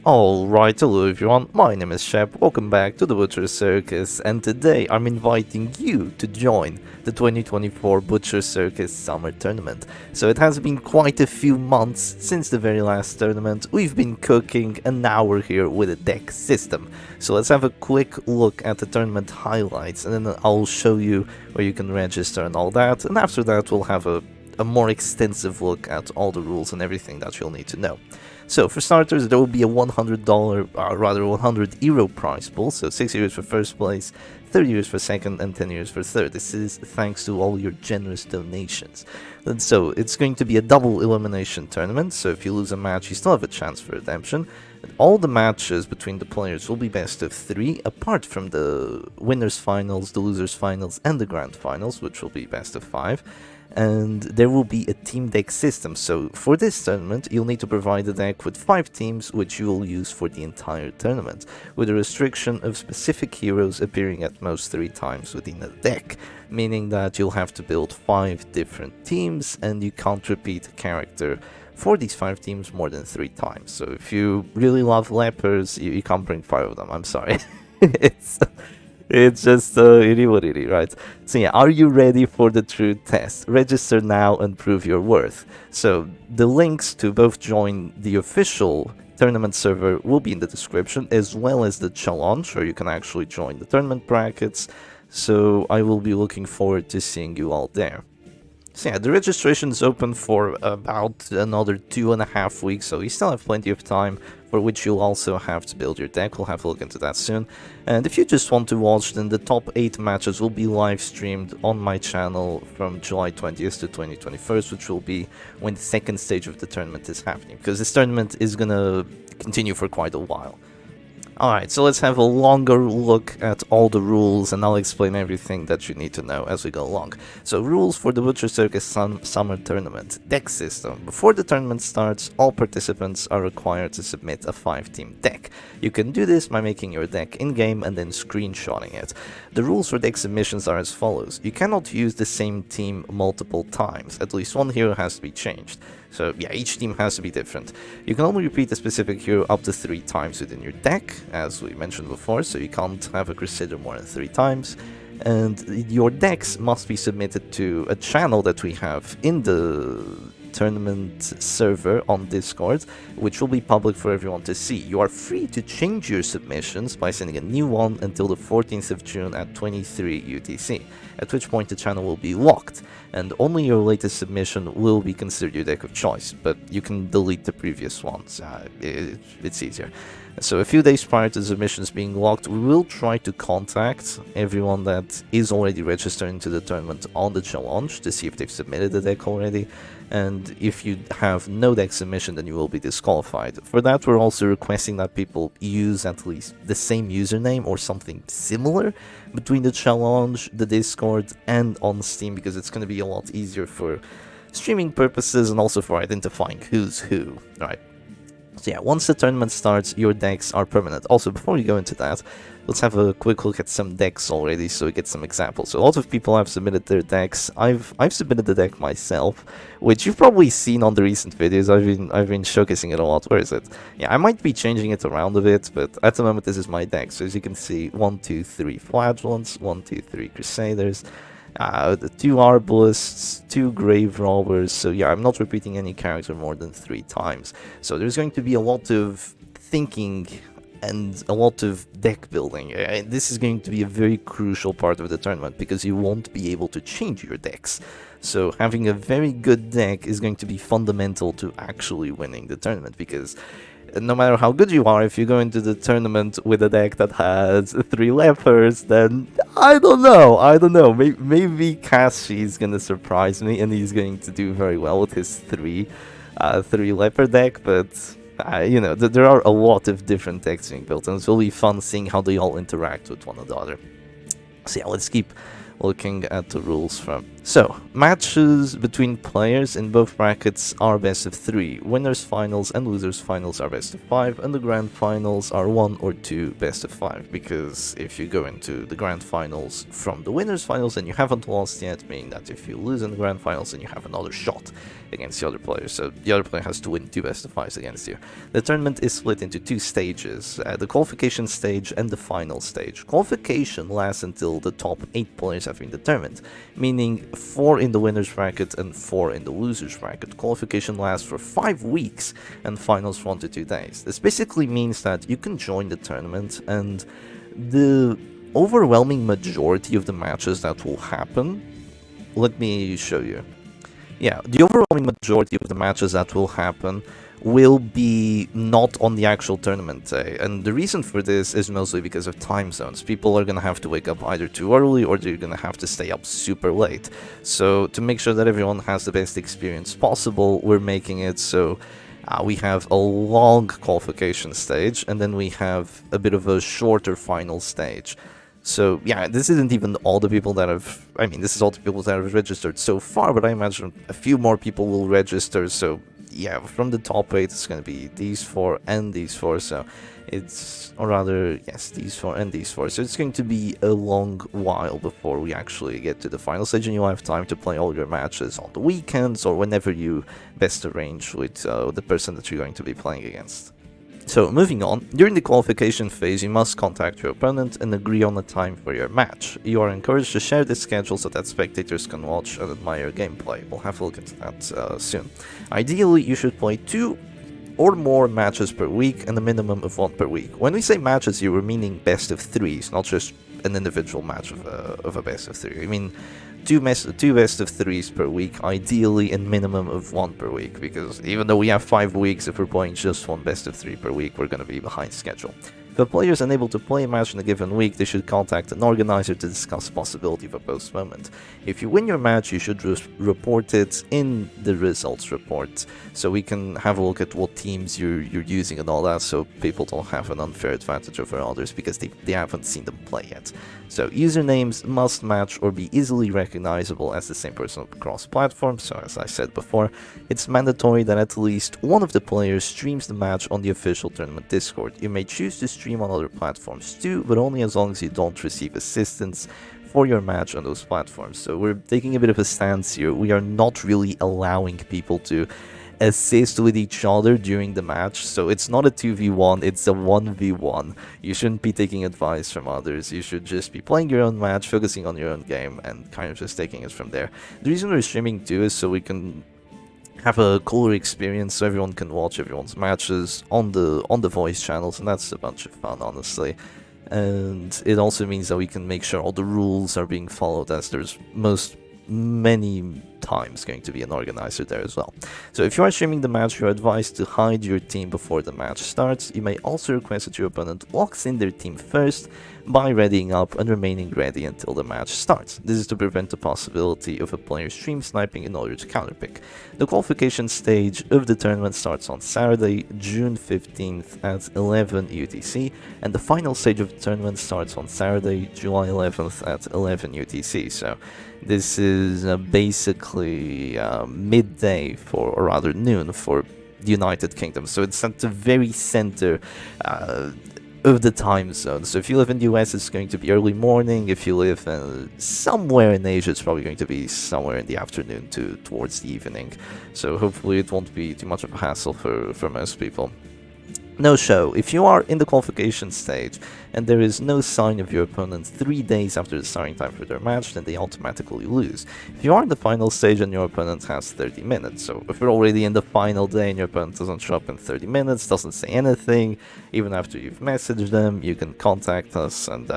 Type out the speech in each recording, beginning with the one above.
Alright, hello everyone, my name is Shep, welcome back to the Butcher Circus, and today I'm inviting you to join the 2024 Butcher Circus Summer Tournament. So it has been quite a few months since the very last tournament, we've been cooking, and now we're here with a deck system. So let's have a quick look at the tournament highlights, and then I'll show you where you can register and all that, and after that we'll have a more extensive look at all the rules and everything that you'll need to know. So for starters, there will be a €100 prize pool, so €60 for first place, €30 for second, and €10 for third. This is thanks to all your generous donations. And so it's going to be a double elimination tournament, so if you lose a match, you still have a chance for redemption. And all the matches between the players will be best of 3, apart from the winners finals, the losers finals, and the grand finals, which will be best of 5. And there will be a team deck system, so for this tournament you'll need to provide a deck with 5 teams which you will use for the entire tournament, with a restriction of specific heroes appearing at most 3 times within a deck, meaning that you'll have to build 5 different teams and you can't repeat a character for these 5 teams more than 3 times. So if you really love lepers, you can't bring 5 of them, I'm sorry. It's just it is what it is, right? So yeah, are you ready for the true test? Register now and prove your worth. So the links to both join the official tournament server will be in the description, as well as the challenge where you can actually join the tournament brackets. So I will be looking forward to seeing you all there. So yeah, the registration is open for about another 2.5 weeks, so you still have plenty of time, for which you'll also have to build your deck. We'll have a look into that soon. And if you just want to watch, then the top 8 matches will be live streamed on my channel from July 20th to 21st, which will be when the second stage of the tournament is happening, because this tournament is gonna continue for quite a while. Alright, so let's have a longer look at all the rules, and I'll explain everything that you need to know as we go along. So, rules for the Butcher Circus Summer Tournament. Deck system. Before the tournament starts, all participants are required to submit a 5-team deck. You can do this by making your deck in-game and then screenshotting it. The rules for deck submissions are as follows. You cannot use the same team multiple times. At least one hero has to be changed. So yeah, each team has to be different. You can only repeat a specific hero up to 3 times within your deck, as we mentioned before, so you can't have a Crusader more than 3 times. And your decks must be submitted to a channel that we have in the tournament server on Discord, which will be public for everyone to see. You are free to change your submissions by sending a new one until the 14th of June at 23 UTC, at which point the channel will be locked, and only your latest submission will be considered your deck of choice, but you can delete the previous ones, it's easier. So a few days prior to the submissions being locked, we will try to contact everyone that is already registered into the tournament on the challenge to see if they've submitted the deck already, and if you have no deck submission, then you will be disqualified. For that, we're also requesting that people use at least the same username or something similar between the challenge, the Discord, and on Steam, because it's going to be a lot easier for streaming purposes and also for identifying who's who, right? So yeah, once the tournament starts, your decks are permanent. Also, before we go into that, let's have a quick look at some decks already, so we get some examples. So a lot of people have submitted their decks. I've submitted the deck myself, which you've probably seen on the recent videos. I've been showcasing it a lot. Where is it? Yeah, I might be changing it around a bit, but at the moment this is my deck. So as you can see, 1, 2, 3 Flagellants, 1, 2, 3 Crusaders, 2 Arbalists, 2 Grave Robbers. So yeah, I'm not repeating any character more than 3 times. So there's going to be a lot of thinking and a lot of deck building. This is going to be a very crucial part of the tournament, because you won't be able to change your decks. So having a very good deck is going to be fundamental to actually winning the tournament, because no matter how good you are, if you go into the tournament with a deck that has 3 lepers, then I don't know, maybe Kashi is gonna surprise me and he's going to do very well with his 3 leper deck, but you know, there are a lot of different decks being built, and it's really fun seeing how they all interact with one another. So yeah, let's keep looking at the rules from. So, matches between players in both brackets are best of 3. Winners finals and losers finals are best of 5, and the grand finals are 1 or 2 best of 5. Because if you go into the grand finals from the winners finals and you haven't lost yet, meaning that if you lose in the grand finals, then you have another shot against the other player. So the other player has to win 2 best of 5s against you. The tournament is split into 2 stages, the qualification stage and the final stage. Qualification lasts until the top 8 players have been determined, meaning 4 in the winners bracket and 4 in the losers bracket. Qualification lasts for 5 weeks and finals 1 to 2 days. This basically means that you can join the tournament, and the overwhelming majority of the matches that will happen, let me show you. Yeah, the overwhelming majority of the matches that will happen will be not on the actual tournament day, and the reason for this is mostly because of time zones. People are gonna have to wake up either too early or they're gonna have to stay up super late. So to make sure that everyone has the best experience possible, we're making it so we have a long qualification stage, and then we have a bit of a shorter final stage. So yeah, this isn't even all the people that have, I mean, this is all the people that have registered so far, but I imagine a few more people will register. So yeah, from the top 8, it's going to be these 4 and these 4, so it's, or rather, yes, these 4 and these 4, so it's going to be a long while before we actually get to the final stage, and you'll have time to play all your matches on the weekends, or whenever you best arrange with the person that you're going to be playing against. So, moving on, during the qualification phase, you must contact your opponent and agree on a time for your match. You are encouraged to share this schedule so that spectators can watch and admire your gameplay. We'll have a look into that soon. Ideally, you should play 2 or more matches per week and a minimum of 1 per week. When we say matches here, we're meaning best of 3s, not just an individual match of a best of 3. I mean, two best of 3s per week, ideally, and minimum of 1 per week, because even though we have 5 weeks, if we're playing just 1 best of 3 per week, we're going to be behind schedule. If a player is unable to play a match in a given week, they should contact an organizer to discuss the possibility of a postponement. If you win your match, you should report it in the results report, so we can have a look at what teams you're using and all that, so people don't have an unfair advantage over others because they haven't seen them play yet. So usernames must match or be easily recognizable as the same person across platforms, so as I said before, it's mandatory that at least one of the players streams the match on the official tournament Discord. You may choose to stream on other platforms too, but only as long as you don't receive assistance for your match on those platforms. So we're taking a bit of a stance here. We are not really allowing people to assist with each other during the match, so it's not a 2v1, it's a 1v1. You shouldn't be taking advice from others, you should just be playing your own match, focusing on your own game, and kind of just taking it from there. The reason we're streaming too is so we can have a cooler experience, so everyone can watch everyone's matches on the voice channels, and that's a bunch of fun, honestly. And it also means that we can make sure all the rules are being followed, as there's many times going to be an organizer there as well. So if you are streaming the match, you're advised to hide your team before the match starts. You may also request that your opponent locks in their team first by readying up and remaining ready until the match starts. This is to prevent the possibility of a player stream sniping in order to counterpick. The qualification stage of the tournament starts on Saturday, June 15th at 11 UTC, and the final stage of the tournament starts on Saturday, July 11th at 11 UTC. So this is basically midday or rather noon for the United Kingdom. So it's at the very center of the time zone. So if you live in the US, it's going to be early morning. If you live somewhere in Asia, it's probably going to be somewhere in the afternoon towards the evening. So hopefully it won't be too much of a hassle for most people. No show. If you are in the qualification stage and there is no sign of your opponent 3 days after the starting time for their match, then they automatically lose. If you are in the final stage and your opponent has 30 minutes, so if you're already in the final day and your opponent doesn't show up in 30 minutes, doesn't say anything, even after you've messaged them, you can contact us, and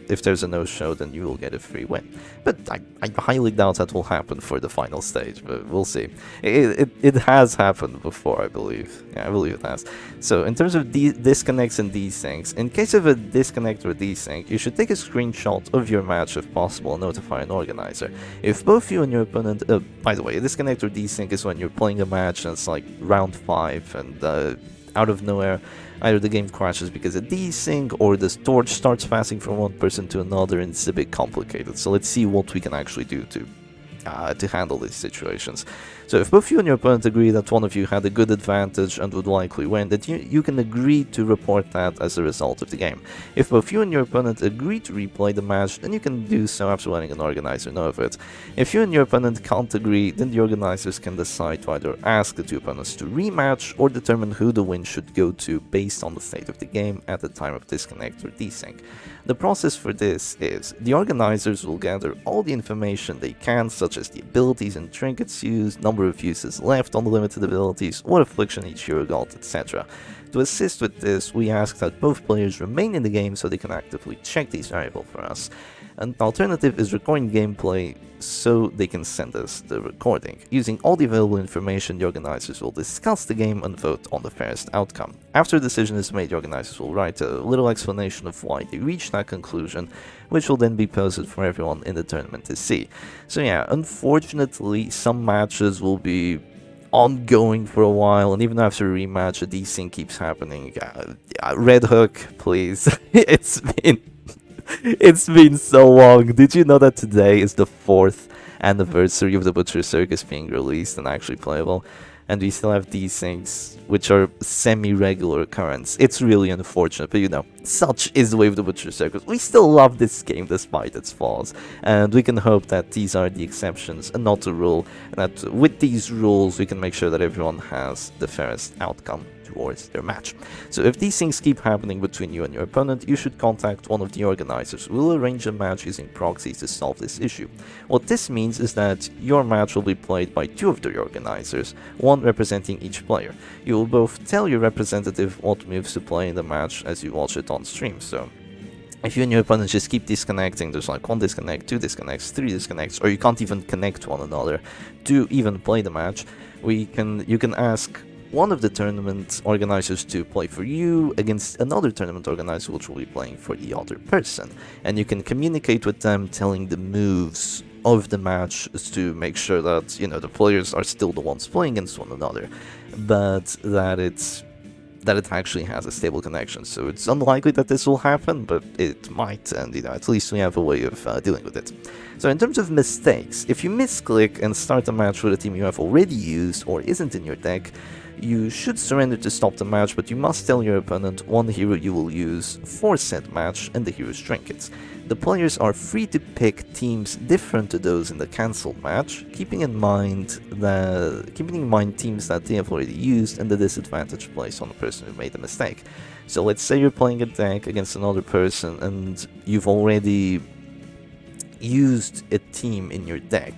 if there's a no-show, then you will get a free win. But I highly doubt that will happen for the final stage, but we'll see. It has happened before, I believe. Yeah, I believe it has. So in terms of disconnects and desyncs, in case of a disconnect or desync, you should take a screenshot of your match if possible and notify an organizer. If both you and your opponent, by the way, a disconnect or desync is when you're playing a match and it's like round 5 and out of nowhere Either the game crashes because of desync, or the torch starts passing from one person to another, and it's a bit complicated. So let's see what we can actually do to handle these situations. So if both you and your opponent agree that one of you had a good advantage and would likely win, then you can agree to report that as a result of the game. If both you and your opponent agree to replay the match, then you can do so after letting an organizer know of it. If you and your opponent can't agree, then the organizers can decide to either ask the two opponents to rematch or determine who the win should go to based on the state of the game at the time of disconnect or desync. The process for this is the organizers will gather all the information they can, such as the abilities and trinkets used, number of uses left on the limited abilities, what affliction each hero got, etc. To assist with this, we ask that both players remain in the game so they can actively check these variables for us. An alternative is recording gameplay so they can send us the recording. Using all the available information, the organizers will discuss the game and vote on the fairest outcome. After a decision is made, the organizers will write a little explanation of why they reached that conclusion, which will then be posted for everyone in the tournament to see. So yeah, unfortunately, some matches will be ongoing for a while, and even after a rematch, a desync keeps happening. Red Hook, please. It's been so long. Did you know that today is the 4th anniversary of the Butcher Circus being released and actually playable? And we still have these things, which are semi-regular occurrence. It's really unfortunate, but you know, such is the way of the Butcher Circus. We still love this game despite its flaws, and we can hope that these are the exceptions and not the rule, and that with these rules we can make sure that everyone has the fairest outcome towards their match. So if these things keep happening between you and your opponent, you should contact one of the organizers. We'll arrange a match using proxies to solve this issue. What this means is that your match will be played by two of the organizers, one representing each player. You will both tell your representative what moves to play in the match as you watch it on stream. So if you and your opponent just keep disconnecting, there's like 1 disconnect, 2 disconnects, 3 disconnects, or you can't even connect to one another to even play the match, you can ask one of the tournament organizers to play for you against another tournament organizer which will be playing for the other person. And you can communicate with them, telling the moves of the match to make sure that, you know, the players are still the ones playing against one another, but that it actually has a stable connection. So it's unlikely that this will happen, but it might, and you know, at least we have a way of dealing with it. So in terms of mistakes, if you misclick and start a match with a team you have already used or isn't in your deck, you should surrender to stop the match, but you must tell your opponent one hero you will use for said match and the hero's trinkets. The players are free to pick teams different to those in the cancelled match, keeping in mind teams that they have already used and the disadvantage placed on the person who made the mistake. So let's say you're playing a deck against another person and you've already used a team in your deck.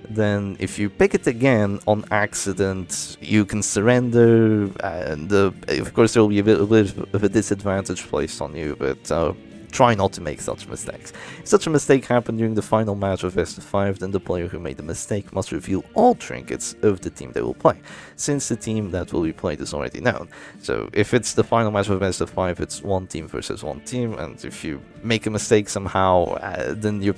Then if you pick it again on accident, you can surrender, and of course there will be a bit of a disadvantage placed on you, but try not to make such mistakes. If such a mistake happened during the final match of best of 5, then the player who made the mistake must reveal all trinkets of the team they will play, since the team that will be played is already known. So if it's the final match of best of 5, it's one team versus one team, and if you make a mistake somehow, then you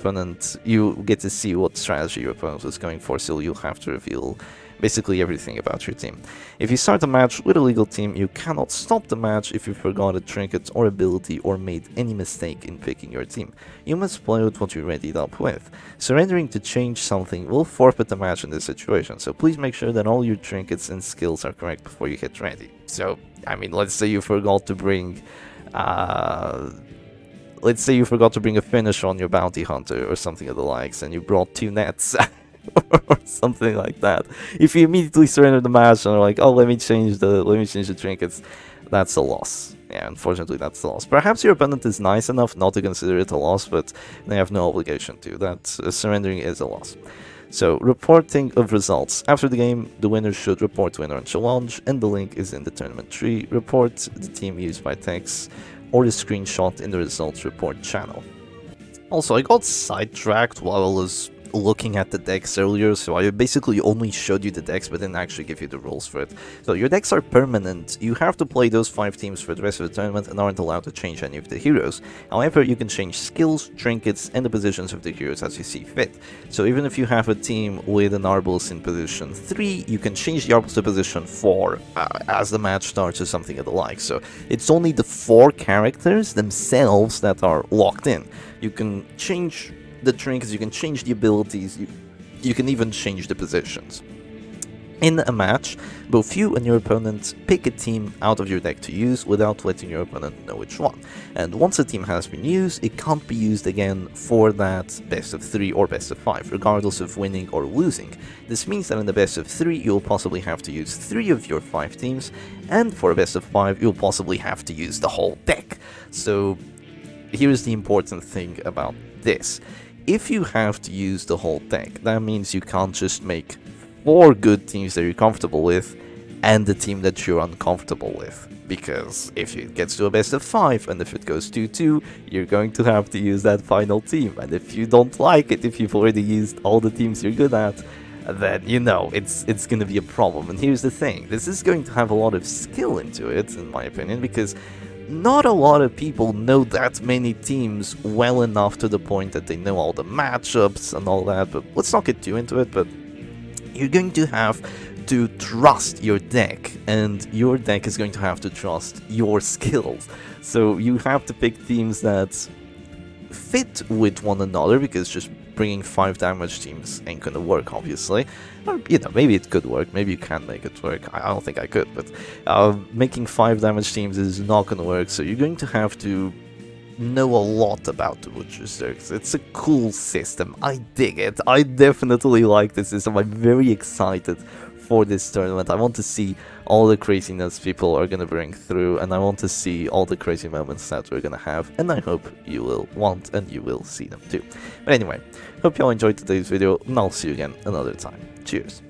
get to see what strategy your opponent was going for, so you'll have to reveal basically everything about your team. If you start a match with a legal team, you cannot stop the match if you forgot a trinket or ability or made any mistake in picking your team. You must play with what you readied up with. Surrendering to change something will forfeit the match in this situation, so please make sure that all your trinkets and skills are correct before you hit ready. So, I mean, let's say you forgot to bring a finish on your bounty hunter or something of the likes, and you brought 2 nets. Or something like that. If you immediately surrender the match and are like, oh, let me change the trinkets, that's a loss. Yeah, unfortunately that's a loss. Perhaps your opponent is nice enough not to consider it a loss, but they have no obligation to. That surrendering is a loss. So, reporting of results. After the game, the winner should report winner on challenge, and the link is in the tournament tree. Report the team used by text or the screenshot in the results report channel. Also, I got sidetracked while I was looking at the decks earlier, so I basically only showed you the decks but didn't actually give you the rules for it. So your decks are permanent, you have to play those 5 teams for the rest of the tournament and aren't allowed to change any of the heroes. However, you can change skills, trinkets, and the positions of the heroes as you see fit. So even if you have a team with an Arbalest in position 3, you can change the Arbalest to position 4 as the match starts or something of the like. So it's only the 4 characters themselves that are locked in. You can change the trinkets, you can change the abilities, you can even change the positions. In a match, both you and your opponent pick a team out of your deck to use without letting your opponent know which one. And once a team has been used, it can't be used again for that best of 3 or best of 5, regardless of winning or losing. This means that in the best of 3, you'll possibly have to use 3 of your 5 teams, and for a best of 5, you'll possibly have to use the whole deck. So here's the important thing about this. If you have to use the whole deck, that means you can't just make 4 good teams that you're comfortable with and the team that you're uncomfortable with. Because if it gets to a best of 5 and if it goes 2-2, you're going to have to use that final team. And if you don't like it, if you've already used all the teams you're good at, then you know it's going to be a problem. And here's the thing, this is going to have a lot of skill into it, in my opinion, because not a lot of people know that many teams well enough to the point that they know all the matchups and all that, but let's not get too into it. But you're going to have to trust your deck, and your deck is going to have to trust your skills. So you have to pick teams that fit with one another, because just bringing 5 damage teams ain't gonna work, obviously. Or, you know, maybe it could work, maybe you can make it work, I don't think I could, but making 5 damage teams is not gonna work, so you're going to have to know a lot about the Butcher Circus. It's a cool system, I dig it, I definitely like this system, I'm very excited for this tournament. I want to see all the craziness people are gonna bring through, and I want to see all the crazy moments that we're gonna have, and I hope you will want and you will see them too. But anyway, hope y'all enjoyed today's video, and I'll see you again another time. Cheers.